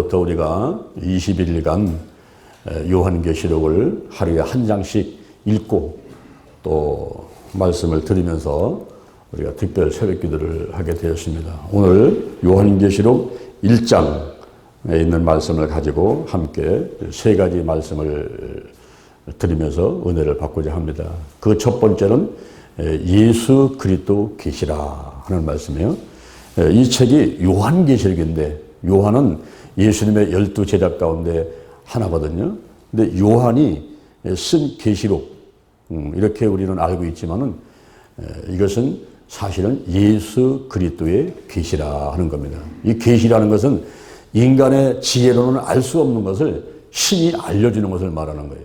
오늘부터 우리가 21일간 요한계시록을 하루에 한 장씩 읽고 또 말씀을 들으면서 우리가 특별 새벽기도를 하게 되었습니다. 오늘 요한계시록 1장에 있는 말씀을 가지고 함께 세 가지 말씀을 들으면서 은혜를 받고자 합니다. 그 첫 번째는 예수 그리스도 계시라 하는 말씀이에요. 이 책이 요한계시록인데 요한은 예수님의 12제자 가운데 하나거든요. 근데 요한이 쓴 계시록 이렇게 우리는 알고 있지만은 이것은 사실은 예수 그리스도의 계시라 하는 겁니다. 이 계시라는 것은 인간의 지혜로는 알 수 없는 것을 신이 알려주는 것을 말하는 거예요.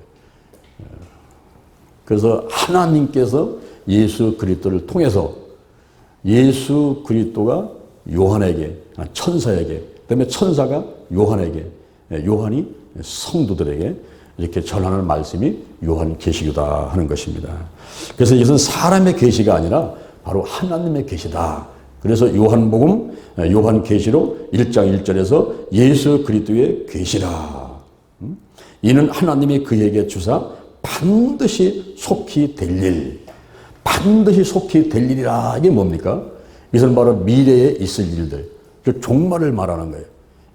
그래서 하나님께서 예수 그리스도를 통해서 예수 그리스도가 요한에게, 천사에게, 그다음에 천사가 요한에게, 요한이 성도들에게 이렇게 전하는 말씀이 요한계시록이다 하는 것입니다. 그래서 이것은 사람의 계시가 아니라 바로 하나님의 계시다. 그래서 요한복음, 요한계시록 1장 1절에서 예수 그리스도의 계시라. 이는 하나님이 그에게 주사 반드시 속히 될 일, 반드시 속히 될 일이라. 이게 뭡니까? 이것은 바로 미래에 있을 일들, 종말을 말하는 거예요.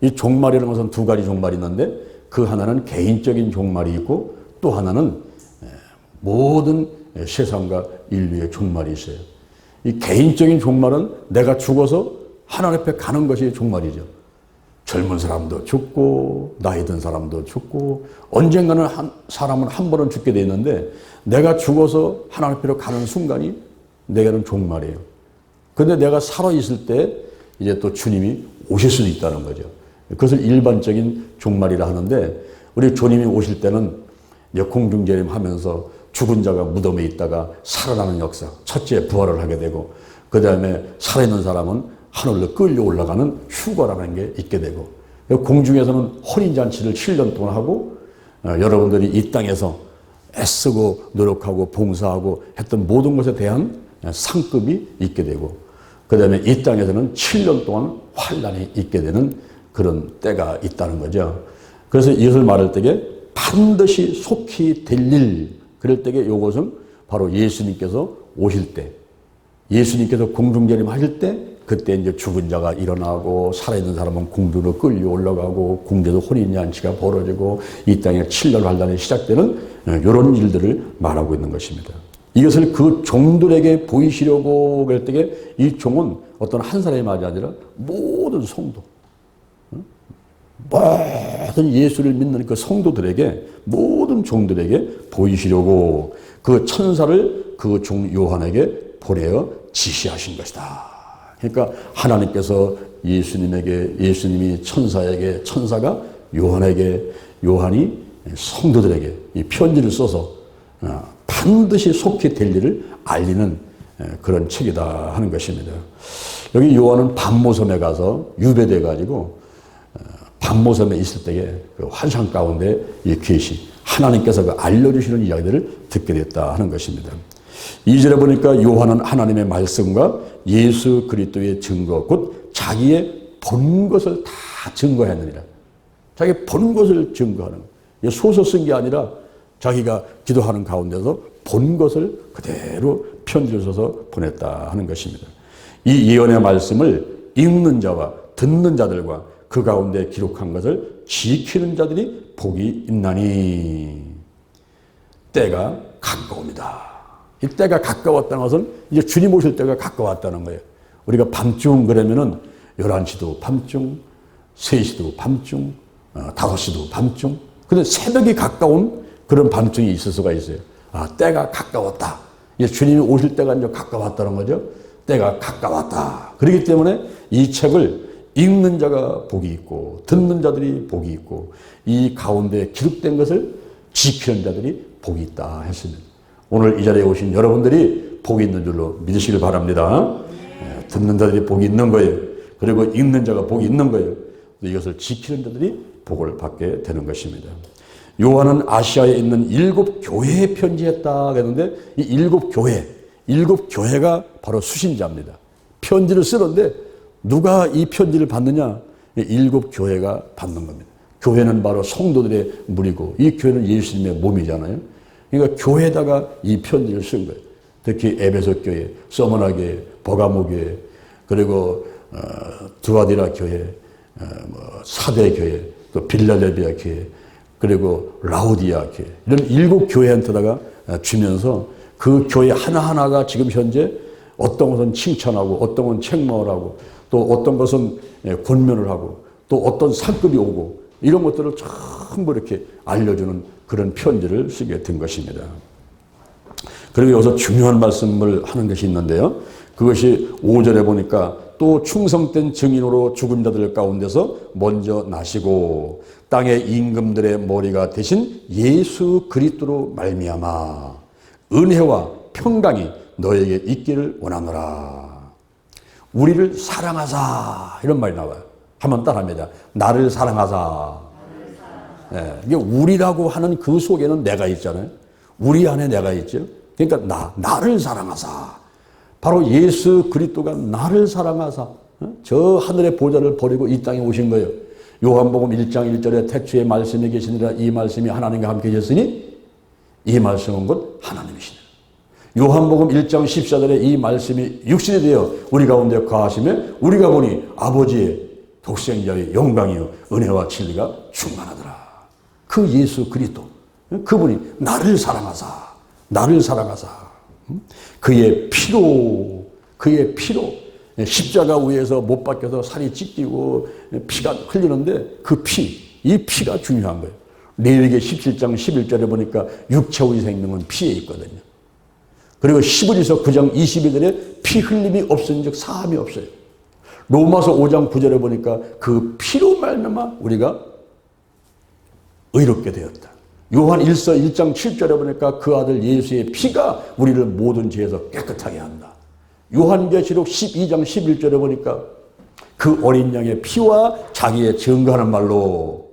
이 종말이라는 것은 두 가지 종말이 있는데 그 하나는 개인적인 종말이 있고 또 하나는 모든 세상과 인류의 종말이 있어요. 이 개인적인 종말은 내가 죽어서 하나님 앞에 가는 것이 종말이죠. 젊은 사람도 죽고 나이 든 사람도 죽고 언젠가는 사람은 한 번은 죽게 돼 있는데 내가 죽어서 하나님 앞으로 가는 순간이 내게는 종말이에요. 그런데 내가 살아있을 때 이제 또 주님이 오실 수도 있다는 거죠. 그것을 일반적인 종말이라 하는데 우리 주님이 오실 때는 공중재림 하면서 죽은 자가 무덤에 있다가 살아나는 역사, 첫째 부활을 하게 되고 그 다음에 살아있는 사람은 하늘로 끌려 올라가는 휴거라는 게 있게 되고 공중에서는 혼인잔치를 7년 동안 하고 여러분들이 이 땅에서 애쓰고 노력하고 봉사하고 했던 모든 것에 대한 상급이 있게 되고 그 다음에 이 땅에서는 7년 동안 환난이 있게 되는 그런 때가 있다는 거죠. 그래서 이것을 말할 때에 반드시 속히 될 일, 그럴 때에 이것은 바로 예수님께서 오실 때, 예수님께서 공중재림 하실 때 그때 이제 죽은 자가 일어나고 살아있는 사람은 공중으로 끌려 올라가고 궁제도 혼인잔치가 벌어지고 이 땅에 7년 환란이 시작되는 이런 일들을 말하고 있는 것입니다. 이것을 그 종들에게 보이시려고 그럴 때에 이 종은 어떤 한 사람이 아니라 모든 성도, 모든 예수를 믿는 그 성도들에게 모든 종들에게 보이시려고 그 천사를 그 종 요한에게 보내어 지시하신 것이다. 그러니까 하나님께서 예수님이 천사에게, 천사가 요한에게, 요한이 성도들에게 이 편지를 써서 반드시 속히 될 일을 알리는 그런 책이다 하는 것입니다. 여기 요한은 반모섬에 가서 유배돼 가지고 반모섬에 있을 때에 그 환상 가운데 이 계시, 하나님께서 그 알려주시는 이야기들을 듣게 됐다 하는 것입니다. 2절에 보니까 요한은 하나님의 말씀과 예수 그리스도의 증거, 곧 자기의 본 것을 다 증거했느니라. 자기 본 것을 증거하는 거예요. 소설 쓴 게 아니라 자기가 기도하는 가운데서 본 것을 그대로 편지를 써서 보냈다 하는 것입니다. 이 예언의 말씀을 읽는 자와 듣는 자들과 그 가운데 기록한 것을 지키는 자들이 복이 있나니 때가 가까웁니다. 이 때가 가까웠다는 것은 이제 주님 오실 때가 가까웠다는 거예요. 우리가 밤중 그러면은 11시도 밤중, 3시도 밤중, 5시도 밤중. 근데 새벽이 가까운 그런 밤중이 있을 수가 있어요. 아, 때가 가까웠다. 이제 주님이 오실 때가 이제 가까웠다는 거죠. 때가 가까웠다. 그렇기 때문에 이 책을 읽는 자가 복이 있고 듣는 자들이 복이 있고 이 가운데 기록된 것을 지키는 자들이 복이 있다 했습니다. 오늘 이 자리에 오신 여러분들이 복이 있는 줄로 믿으시길 바랍니다. 듣는 자들이 복이 있는 거예요. 그리고 읽는 자가 복이 있는 거예요. 이것을 지키는 자들이 복을 받게 되는 것입니다. 요한은 아시아에 있는 7 교회에 편지했다 그랬는데 이 7 교회가 바로 수신자입니다. 편지를 쓰는데 누가 이 편지를 받느냐? 일곱 교회가 받는 겁니다. 교회는 바로 성도들의 무리고 이 교회는 예수님의 몸이잖아요. 그러니까 교회에다가 이 편지를 쓴 거예요. 특히 에베소 교회, 서머나 교회, 버가모 교회, 그리고 두아디라 교회, 사대 교회, 또 빌라델비아 교회, 그리고 라우디아 교회, 이런 일곱 교회한테다가 주면서 그 교회 하나하나가 지금 현재 어떤 것은 칭찬하고 어떤 것은 책망을 하고 또 어떤 것은 권면을 하고 또 어떤 상급이 오고 이런 것들을 전부 이렇게 알려주는 그런 편지를 쓰게 된 것입니다. 그리고 여기서 중요한 말씀을 하는 것이 있는데요. 그것이 5절에 보니까 또 충성된 증인으로 죽은 자들 가운데서 먼저 나시고 땅의 임금들의 머리가 되신 예수 그리스도로 말미암아 은혜와 평강이 너에게 있기를 원하노라. 우리를 사랑하사 이런 말이 나와요. 한번 따라합니다. 나를 사랑하사. 네, 이게 우리라고 하는 그 속에는 내가 있잖아요. 우리 안에 내가 있죠. 그러니까 나를 사랑하사. 바로 예수 그리스도가 나를 사랑하사 저 하늘의 보좌를 버리고 이 땅에 오신 거예요. 요한복음 1장 1절에 태초에 말씀이 계시니라 이 말씀이 하나님과 함께 계셨으니 이 말씀은 곧 하나님이시니라. 요한복음 1장 14절에 이 말씀이 육신이 되어 우리 가운데 거하시며 우리가 보니 아버지의 독생자의 영광이요 은혜와 진리가 충만하더라. 그 예수 그리스도 그분이 나를 사랑하사 그의 피로 십자가 위에서 못 박혀서 살이 찢기고 피가 흘리는데 그 이 피가 중요한 거예요. 레위기 17장 11절에 보니까 육체의 생명은 피에 있거든요. 그리고 히브리서 9장 22절에 피 흘림이 없은 즉 사함이 없어요. 로마서 5장 9절에 보니까 그 피로 말미암아 우리가 의롭게 되었다. 요한 1서 1장 7절에 보니까 그 아들 예수의 피가 우리를 모든 죄에서 깨끗하게 한다. 요한계시록 12장 11절에 보니까 그 어린 양의 피와 자기의 증거하는 말로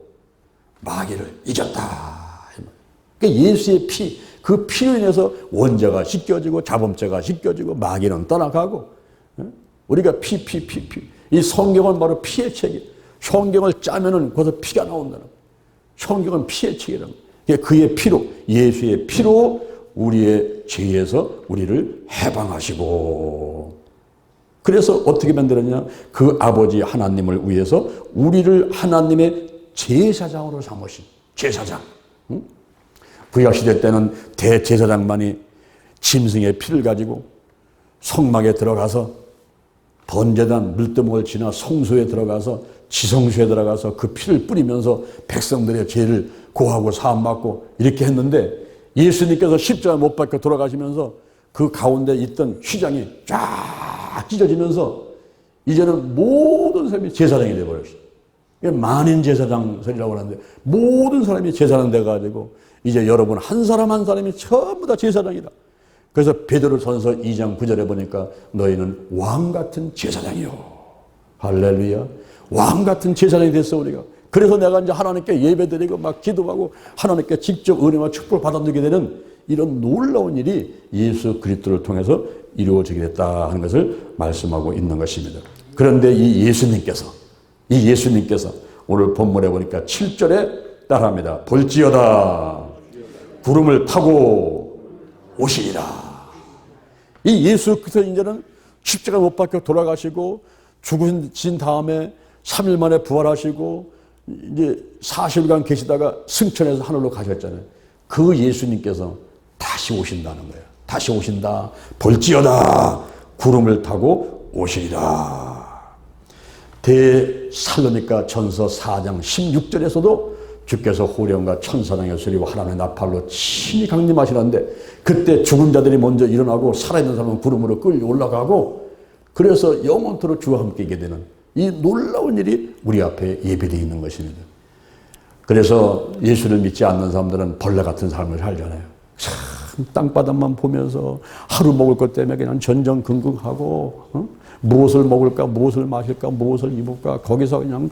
마귀를 이겼다. 그러니까 예수의 피, 그 피로 인해서 원죄가 씻겨지고 자범죄가 씻겨지고 마귀는 떠나가고 우리가 피. 이 성경은 바로 피의 책이에요. 성경을 짜면은 거기서 피가 나온다는 거예요. 성경은 피의 책이라는 거예요. 그의 피로, 예수의 피로 우리의 죄에서 우리를 해방하시고 그래서 어떻게 만들었냐? 그 아버지 하나님을 위해서 우리를 하나님의 제사장으로 삼으신 제사장. 구약시대 때는 대제사장만이 짐승의 피를 가지고 성막에 들어가서 번제단 물두멍을 지나 성소에 들어가서 지성소에 들어가서 그 피를 뿌리면서 백성들의 죄를 고하고 사함받고 이렇게 했는데 예수님께서 십자가 못 박혀 돌아가시면서 그 가운데 있던 휘장이 쫙 찢어지면서 이제는 모든 사람이 제사장이 되어버렸어요. 만인 제사장설이라고 하는데 모든 사람이 제사장 돼가지고 이제 여러분 한 사람 한 사람이 전부 다 제사장이다. 그래서 베드로전서 2장 9절에 보니까 너희는 왕 같은 제사장이요. 할렐루야. 왕 같은 제사장이 됐어 우리가. 그래서 내가 이제 하나님께 예배드리고 막 기도하고 하나님께 직접 은혜와 축복을 받아들이게 되는 이런 놀라운 일이 예수 그리스도를 통해서 이루어지게 됐다 하는 것을 말씀하고 있는 것입니다. 그런데 이 예수님께서 오늘 본문에 보니까 7절에 따라합니다. 볼지어다 구름을 타고 오시리라. 이 예수 그리스도 이제는 십자가 못 박혀 돌아가시고 죽으신 다음에 3일 만에 부활하시고 이제 40일간 계시다가 승천해서 하늘로 가셨잖아요. 그 예수님께서 다시 오신다는 거예요. 다시 오신다. 볼지어다 구름을 타고 오시리라. 데살로니가 전서 4장 16절에서도 주께서 호령과 천사장의 소리와 하나님의 나팔로 친히 강림하시는데 그때 죽은 자들이 먼저 일어나고 살아있는 사람은 구름으로 끌려 올라가고 그래서 영원토록 주와 함께 있게 되는 이 놀라운 일이 우리 앞에 예비되어 있는 것입니다. 그래서 예수를 믿지 않는 사람들은 벌레 같은 삶을 살잖아요. 참 땅바닥만 보면서 하루 먹을 것 때문에 그냥 전전긍긍하고 무엇을 먹을까 무엇을 마실까 무엇을 입을까 거기서 그냥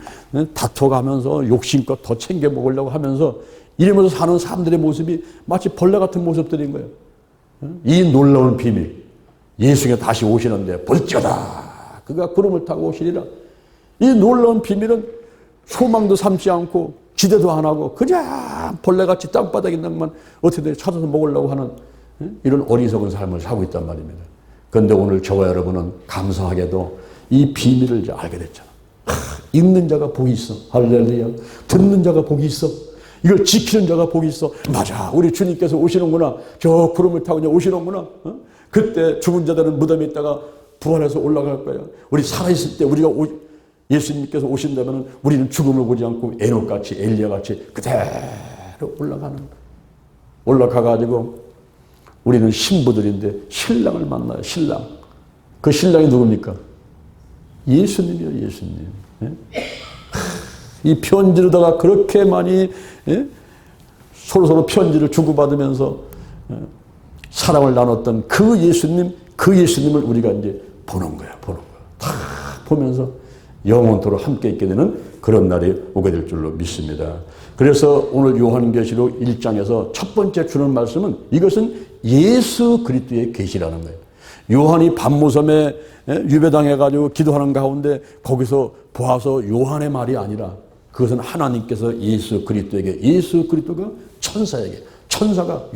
다퉈가면서 욕심껏 더 챙겨 먹으려고 하면서 이러면서 사는 사람들의 모습이 마치 벌레 같은 모습들인 거예요. 이 놀라운 비밀 예수가 다시 오시는데 볼지어다 그가 구름을 타고 오시리라. 이 놀라운 비밀은 소망도 삼지 않고 기대도 안 하고 그냥 벌레같이 땅바닥에 있는 것만 어떻게든 찾아서 먹으려고 하는 이런 어리석은 삶을 살고 있단 말입니다. 그런데 오늘 저와 여러분은 감사하게도 이 비밀을 이제 알게 됐잖아. 읽는 자가 복이 있어. 할렐루야. 듣는 자가 복이 있어. 이걸 지키는 자가 복이 있어. 맞아. 우리 주님께서 오시는구나. 저 구름을 타고 이제 오시는구나. 그때 죽은 자들은 무덤에 있다가 부활해서 올라갈 거야. 우리 살아있을 때 우리가 예수님께서 오신다면 우리는 죽음을 보지 않고 에녹같이 엘리야같이 그대로 올라가가지고 우리는 신부들인데 신랑을 만나요. 신랑. 그 신랑이 누굽니까? 예수님이요. 예수님. 이 편지로다가 그렇게 많이 서로서로 편지를 주고받으면서 사랑을 나눴던 그 예수님을 우리가 이제 보는 거야. 다 보면서 영원토록 함께 있게 되는 그런 날이 오게 될 줄로 믿습니다. 그래서 오늘 요한계시록 1장에서 첫 번째 주는 말씀은 이것은 예수 그리스도의 계시라는 거예요. 요한이 밤모섬에 유배당해가지고 기도하는 가운데 거기서 보아서 요한의 말이 아니라 그것은 하나님께서 예수 그리스도가 천사에게, 천사가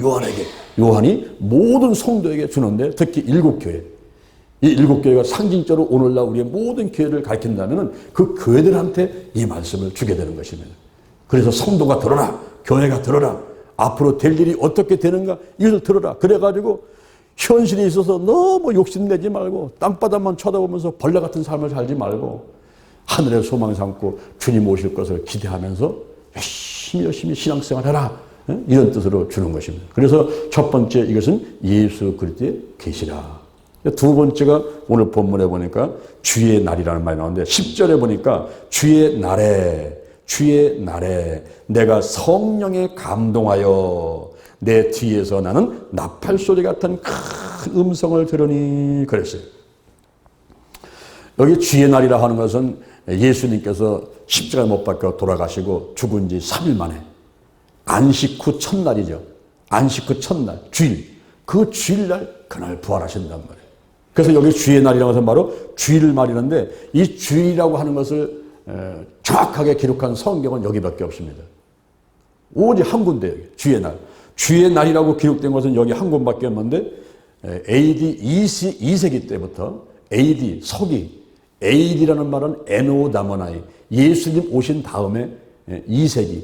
요한이 모든 성도에게 주는데 특히 7교회. 이 7교회가 상징적으로 오늘날 우리의 모든 교회를 가르친다면 그 교회들한테 이 말씀을 주게 되는 것입니다. 그래서 성도가 들어라. 교회가 들어라. 앞으로 될 일이 어떻게 되는가 이것을 들어라. 그래가지고 현실에 있어서 너무 욕심내지 말고 땅바닥만 쳐다보면서 벌레 같은 삶을 살지 말고 하늘의 소망 삼고 주님 오실 것을 기대하면서 열심히 신앙생활 해라. 이런 뜻으로 주는 것입니다. 그래서 첫 번째 이것은 예수 그리스도의 계시라. 두 번째가 오늘 본문에 보니까 주의 날이라는 말이 나오는데 10절에 보니까 주의 날에 내가 성령에 감동하여 내 뒤에서 나는 나팔소리 같은 큰 음성을 들으니 그랬어요. 여기 주의 날이라 하는 것은 예수님께서 십자가에 못 박혀 돌아가시고 죽은 지 3일 만에 안식 후 첫날이죠. 안식 후 첫날, 주일. 그 주일날 그날 부활하신단 말이에요. 그래서 여기 주의 날이라고 해서 바로 주일을 말이는데 이 주일이라고 하는 것을 정확하게 기록한 성경은 여기밖에 없습니다. 오직 한 군데 여기 주의 날. 주의 날이라고 기록된 것은 여기 한 군밖에 없는데 AD 2세기 때부터 AD 서기 AD라는 말은 에노다모나이 예수님 오신 다음에 2세기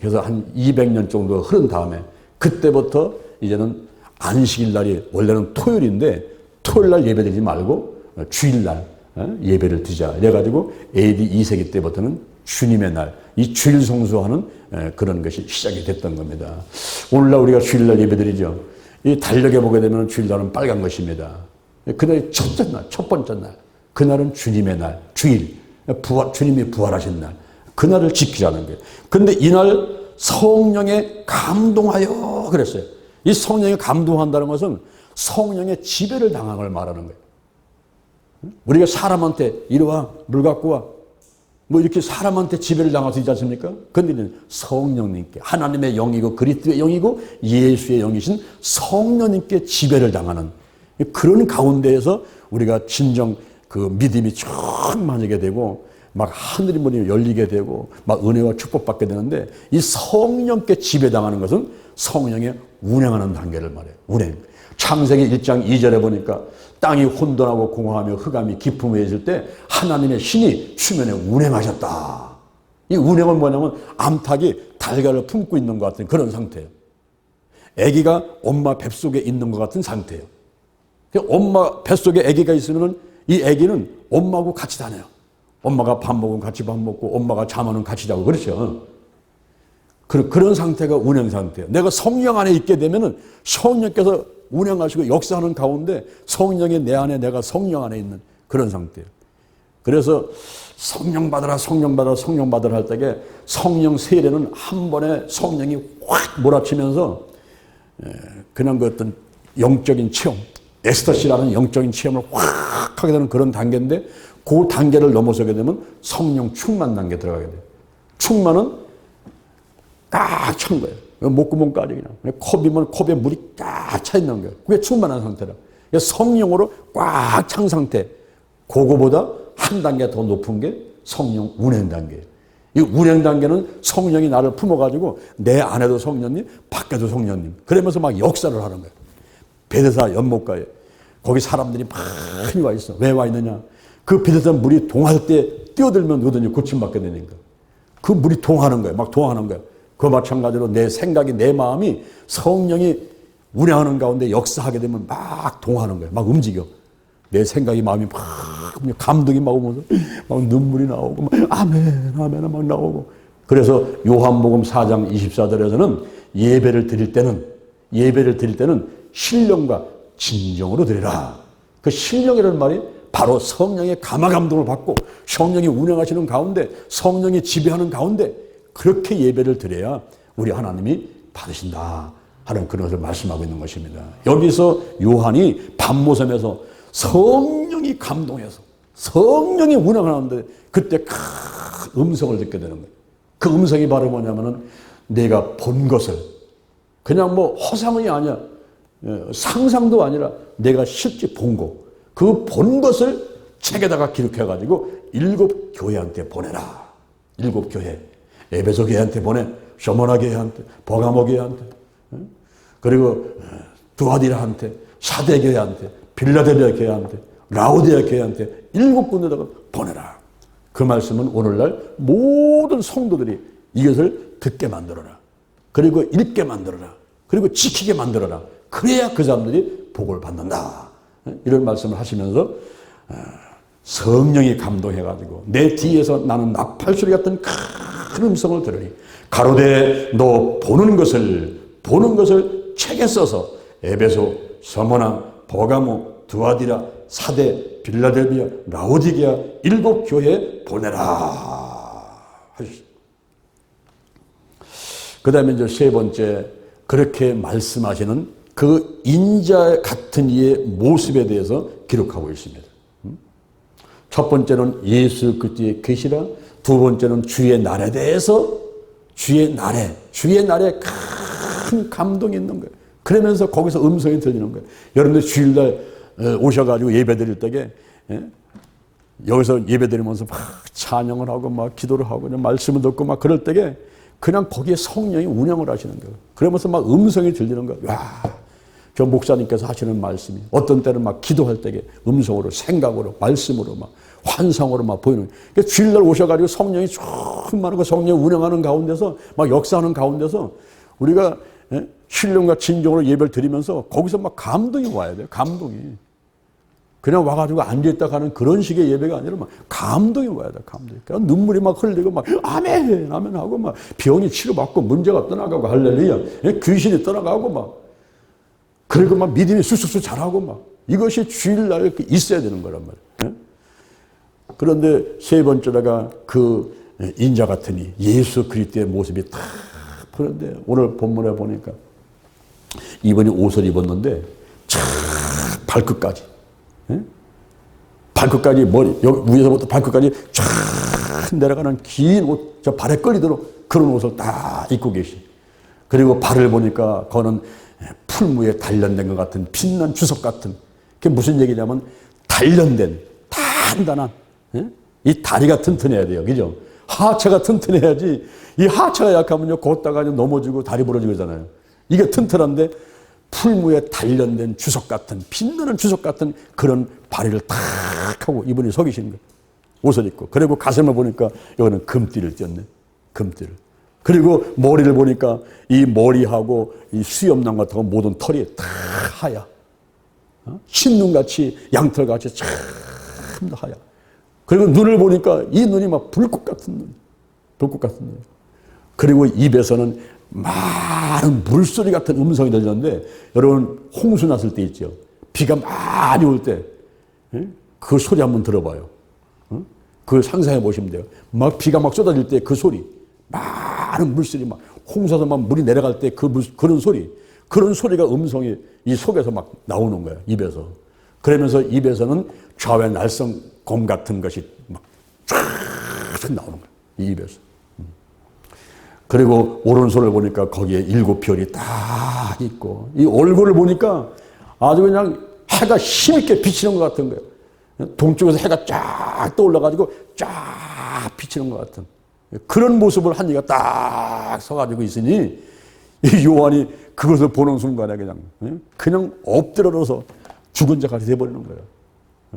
그래서 한 200년 정도 흐른 다음에 그때부터 이제는 안식일 날이 원래는 토요일인데 토요일 날 예배드리지 말고 주일 날 예배를 드리자. 이래가지고 AD 2세기 때부터는 주님의 날, 이 주일 성수하는 그런 것이 시작이 됐던 겁니다. 오늘날 우리가 주일 날 예배드리죠. 이 달력에 보게 되면 주일 날은 빨간 것입니다. 그날이 첫째 날, 첫 번째 날. 그날은 주님의 날, 주일. 주님이 부활하신 날. 그날을 지키자는 거예요. 그런데 이날 성령에 감동하여 그랬어요. 이 성령에 감동한다는 것은 성령의 지배를 당한 걸 말하는 거예요. 우리가 사람한테 이리 와, 물 갖고 와. 뭐 이렇게 사람한테 지배를 당할 수 있지 않습니까? 그런데 성령님께 하나님의 영이고 그리스도의 영이고 예수의 영이신 성령님께 지배를 당하는 그런 가운데에서 우리가 진정 그 믿음이 충만하게 되고 막 하늘이 문이 열리게 되고 막 은혜와 축복받게 되는데 이 성령께 지배당하는 것은 성령의 운행하는 단계를 말해요. 운행. 창세기 1장 2절에 보니까 땅이 혼돈하고 공허하며 흑암이 깊음에 있을 때 하나님의 신이 수면에 운행하셨다. 이 운행은 뭐냐면 암탉이 달걀을 품고 있는 것 같은 그런 상태예요. 아기가 엄마 뱃속에 있는 것 같은 상태예요. 엄마 뱃속에 아기가 있으면 이 아기는 엄마하고 같이 다녀요. 엄마가 밥 먹으면 같이 밥 먹고 엄마가 잠하면 같이 자고 그렇죠. 그런 상태가 운행 상태예요. 내가 성령 안에 있게 되면은 성령께서 운행하시고 역사하는 가운데 성령이 내 안에 내가 성령 안에 있는 그런 상태예요. 그래서 성령 받으라 성령 받으라 성령 받으라 할 때에 성령 세례는 한 번에 성령이 확 몰아치면서 그냥 그 어떤 영적인 체험 에스터시라는 영적인 체험을 확 하게 되는 그런 단계인데 그 단계를 넘어서게 되면 성령 충만 단계 들어가게 돼요. 충만은 딱 찬 거예요. 목구멍까지 그냥. 컵이면 컵에 물이 꽉 차 있는 거예요. 그게 충만한 상태라. 성령으로 꽉 찬 상태. 그거보다 한 단계 더 높은 게 성령 운행 단계예요. 이 운행 단계는 성령이 나를 품어가지고 내 안에도 성령님, 밖에도 성령님. 그러면서 막 역사를 하는 거예요. 베데스다 연못가에 거기 사람들이 많이 와 있어. 왜 와 있느냐? 그 베데스다 물이 동할 때 뛰어들면 너든지 고침받게 되니까. 그 물이 동하는 거예요. 막 동하는 거예요. 그 마찬가지로 내 생각이, 내 마음이 성령이 운행하는 가운데 역사하게 되면 막 동하는 거예요. 막 움직여. 내 생각이, 마음이 막 감동이 막 오면서 막 눈물이 나오고 막 아멘, 아멘 막 나오고. 그래서 요한복음 4장 24절에서는 예배를 드릴 때는 신령과 진정으로 드리라. 그 신령이라는 말이 바로 성령의 감화 감동을 받고 성령이 운행하시는 가운데, 성령이 지배하는 가운데 그렇게 예배를 드려야 우리 하나님이 받으신다 하는 그런 것을 말씀하고 있는 것입니다. 여기서 요한이 밤모섬에서 성령이 감동해서 성령이 운행하는데 그때 큰 음성을 듣게 되는 거예요. 그 음성이 바로 뭐냐면은 내가 본 것을, 그냥 뭐 허상이 아니야, 상상도 아니라 내가 실제 본 거, 그 본 것을 책에다가 기록해가지고 7 교회한테 보내라. 7 교회. 에베소 교회한테 보내, 셔머나 교회한테, 버가모 교회한테, 그리고 두아디라한테, 사대 교회한테, 빌라델비아 교회한테, 라오디아 교회한테 7 군데다가 보내라. 그 말씀은 오늘날 모든 성도들이 이것을 듣게 만들어라. 그리고 읽게 만들어라. 그리고 지키게 만들어라. 그래야 그 사람들이 복을 받는다. 이런 말씀을 하시면서 성령이 감동해가지고 내 뒤에서 나는 나팔소리 같은 큰 음성을 들으니 가로되 너 보는 것을 책에 써서 에베소, 서머나, 버가모, 두아디라, 사대, 빌라델비아, 라오디게아 7 교회에 보내라. 그 다음에 이제 세 번째, 그렇게 말씀하시는 그 인자 같은 이의 모습에 대해서 기록하고 있습니다. 첫 번째는 예수 그리스도의 계시라, 두 번째는 주의 날에 대해서, 주의 날에 큰 감동이 있는 거예요. 그러면서 거기서 음성이 들리는 거예요. 여러분들 주일날 오셔가지고 예배 드릴 때에 여기서 예배 드리면서 막 찬양을 하고 막 기도를 하고 말씀을 듣고 막 그럴 때에 그냥 거기에 성령이 운영을 하시는 거예요. 그러면서 막 음성이 들리는 거예요. 와, 저 목사님께서 하시는 말씀이 어떤 때는 막 기도할 때에 음성으로, 생각으로, 말씀으로, 막 환상으로 막 보이는 거예요. 그러니까 주일날 오셔가지고 성령이 충만하고 성령이 운영하는 가운데서 막 역사하는 가운데서 우리가 신령과 진정으로 예배를 드리면서 거기서 막 감동이 와야 돼요. 감동이. 그냥 와가지고 앉아있다 가는 그런 식의 예배가 아니라 막 감동이 와야 돼. 감동이. 그러니까 눈물이 막 흘리고 막 아멘, 아멘 하고 막 병이 치료받고 문제가 떠나가고 할렐루야. 귀신이 떠나가고 막. 그리고 막 믿음이 쑥쑥쑥 자라고 막. 이것이 주일날 있어야 되는 거란 말이에요. 그런데 세 번째가 그 인자 같으니 예수 그리스도의 모습이 딱 그런데 오늘 본문에 보니까 이분이 옷을 입었는데 쫙 발끝까지, 발끝까지 머리 여기 위에서부터 발끝까지 쫙 내려가는 긴 옷, 저 발에 걸리도록 그런 옷을 딱 입고 계시. 그리고 발을 보니까 그거는 풀무에 단련된 것 같은 빛난 주석 같은. 그게 무슨 얘기냐면 단련된 단단한, 이 다리가 튼튼해야 돼요, 그죠? 하체가 튼튼해야지. 이 하체가 약하면요 걷다가 넘어지고 다리 부러지잖아요. 이게 튼튼한데 풀무에 단련된 주석 같은, 빛나는 주석 같은 그런 바리를 탁 하고 이분이 서 계시는 거예요. 옷을 입고. 그리고 가슴을 보니까 여기는 금띠를 띄었네. 금띠를. 그리고 머리를 보니까 이 머리하고 이 수염난 같은 모든 털이 다 하야. 흰눈같이, 양털같이 참 하야. 그리고 눈을 보니까 이 눈이 막 불꽃 같은 눈. 불꽃 같은 눈. 그리고 입에서는 많은 물소리 같은 음성이 들리는데, 여러분 홍수 났을 때 있죠. 비가 많이 올 때 그 소리 한번 들어봐요. 그걸 상상해 보시면 돼요. 막 비가 막 쏟아질 때 그 소리, 많은 물소리, 막 홍수에서 막 물이 내려갈 때 그런 소리, 그런 소리가 음성이 이 속에서 막 나오는 거예요. 입에서. 그러면서 입에서는 좌외 날성검 같은 것이 막 쫙 나오는 거예요. 이 입에서. 그리고 오른손을 보니까 거기에 7 별이 딱 있고, 이 얼굴을 보니까 아주 그냥 해가 힘있게 비치는 것 같은 거예요. 동쪽에서 해가 쫙 떠올라가지고 쫙 비치는 것 같은. 그런 모습을 한 이가 딱 서가지고 있으니 이 요한이 그것을 보는 순간에 그냥 엎드려서 죽은 자가 되어버리는 거예요.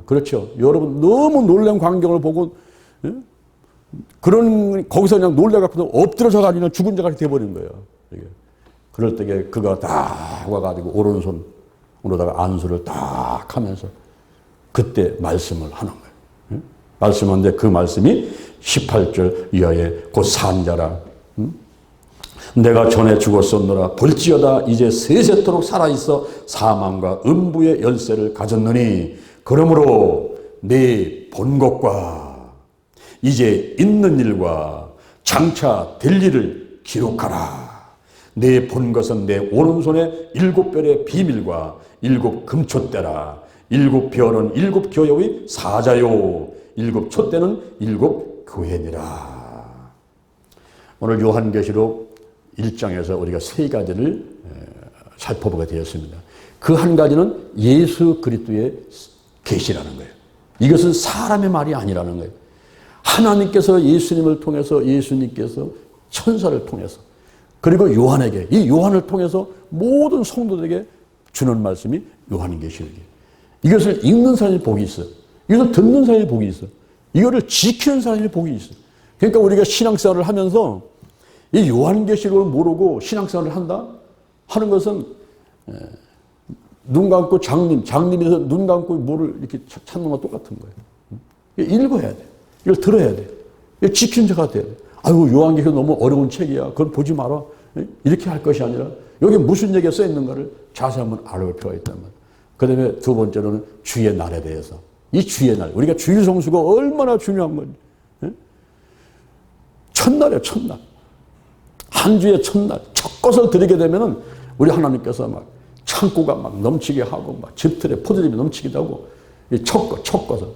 그렇죠. 여러분 너무 놀란 광경을 보고 거기서 그냥 놀래갖고 엎드려서 가지고 죽은 자가 되어버리는 거예요. 그럴 때에 그가 딱 와가지고 오른손으로다가 안수를 딱 하면서 그때 말씀을 하는 거예요. 말씀하는데 그 말씀이 18절 이하에 곧 산자라. 내가 전에 죽었었노라 볼지어다 이제 세세토록 살아있어 사망과 음부의 열쇠를 가졌느니 그러므로 내 본 것과 이제 있는 일과 장차 될 일을 기록하라. 내 본 것은 내 오른손에 7별의 비밀과 7 금촛대라. 7 별은 7 교회의 사자요 7 촛대는 7 교회니라. 오늘 요한계시록 1장에서 우리가 3가지를 살펴보게 되었습니다. 그 한 가지는 예수 그리스도의 계시라는 거예요. 이것은 사람의 말이 아니라는 거예요. 하나님께서 예수님을 통해서 예수님께서 천사를 통해서 그리고 요한에게 이 요한을 통해서 모든 성도들에게 주는 말씀이 요한계시록이에요. 이것을 읽는 사람이 복이 있어요. 이것을 듣는 사람이 복이 있어요. 이거를 지키는 사람이 복이 있어요. 그러니까 우리가 신앙생활을 하면서 이 요한계시록을 모르고 신앙생활을 한다 하는 것은 눈 감고 장님에서 눈 감고 뭐를 이렇게 찾는 것과 똑같은 거예요. 읽어야 돼. 이걸 들어야 돼. 이걸 지키는 자가 돼야 돼. 아이고 요한계시록 너무 어려운 책이야. 그건 보지 마라. 이렇게 할 것이 아니라 여기 무슨 얘기가 써 있는가를 자세히 한번 알아볼 필요가 있단 말이에요. 그 다음에 두 번째로는 주의 날에 대해서. 이 주의 날. 우리가 주일 성수가 얼마나 중요한 건지. 첫날이에요, 첫날. 한 주의 첫날. 첫 것을 드리게 되면은 우리 하나님께서 막 창고가 막 넘치게 하고 막 집틀에 포도즙이 넘치기도 하고 이 첫 것을.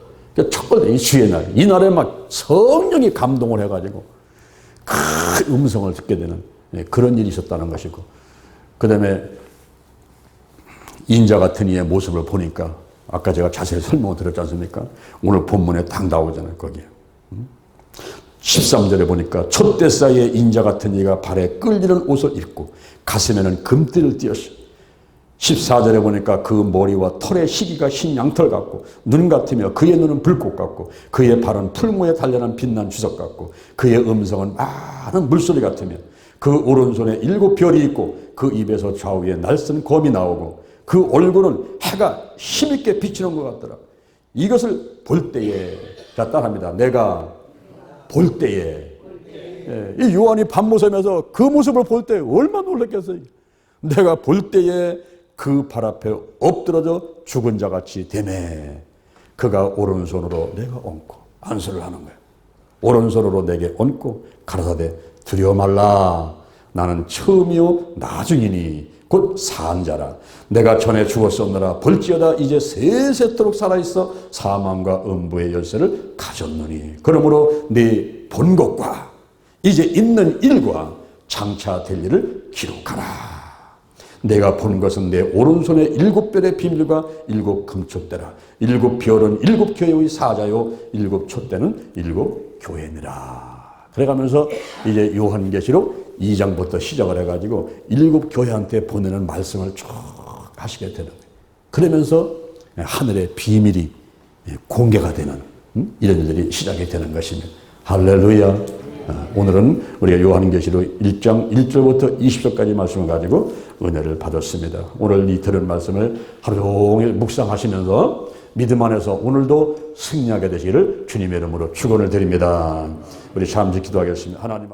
첫 것, 이 주의 날. 이 날에 막 성령이 감동을 해가지고 큰 음성을 듣게 되는 그런 일이 있었다는 것이고. 그 다음에 인자 같은 이의 모습을 보니까 아까 제가 자세히 설명을 드렸지 않습니까? 오늘 본문에 딱 나오잖아요, 거기에. 13절에 보니까 촛대 사이에 인자 같은 이가 발에 끌리는 옷을 입고 가슴에는 금띠를 띄었어. 14절에 보니까 그 머리와 털의 시기가 흰 양털 같고 눈 같으며 그의 눈은 불꽃 같고 그의 발은 풀무에 단련한 빛난 주석 같고 그의 음성은 많은 물소리 같으며 그 오른손에 7 별이 있고 그 입에서 좌우에 날쌘 검이 나오고 그 얼굴은 해가 힘있게 비치는 것 같더라. 이것을 볼 때에, 자 따라합니다. 내가 볼 때에. 이 요한이 밤모섬에서 그 모습을 볼 때 얼마나 놀랐겠어요. 내가 볼 때에 그 발 앞에 엎드러져 죽은 자같이 되매 그가 오른손으로 내가 얹고 안수를 하는 거예요. 오른손으로 내게 얹고 가라사대 두려워 말라. 나는 처음이요 나중이니 곧 산 자라. 내가 전에 죽었었느라 볼지어다 이제 세세토록 살아있어 사망과 음부의 열쇠를 가졌느니 그러므로 네 본 것과 이제 있는 일과 장차 될 일을 기록하라. 내가 본 것은 내 오른손에 7별의 비밀과 7 금촛대라. 7 별은 7 교회의 사자요 7 촛대는 7 교회니라. 그래가면서 이제 요한계시록 2장부터 시작을 해가지고 7 교회한테 보내는 말씀을 쭉 하시게 되는 거예요. 그러면서 하늘의 비밀이 공개가 되는 이런 일들이 시작이 되는 것입니다. 할렐루야. 오늘은 우리가 요한계시록 1장 1절부터 20절까지 말씀을 가지고 은혜를 받았습니다. 오늘 이 들은 말씀을 하루 종일 묵상하시면서 믿음 안에서 오늘도 승리하게 되시기를 주님의 이름으로 축원을 드립니다. 우리 잠시 기도하겠습니다. 하나님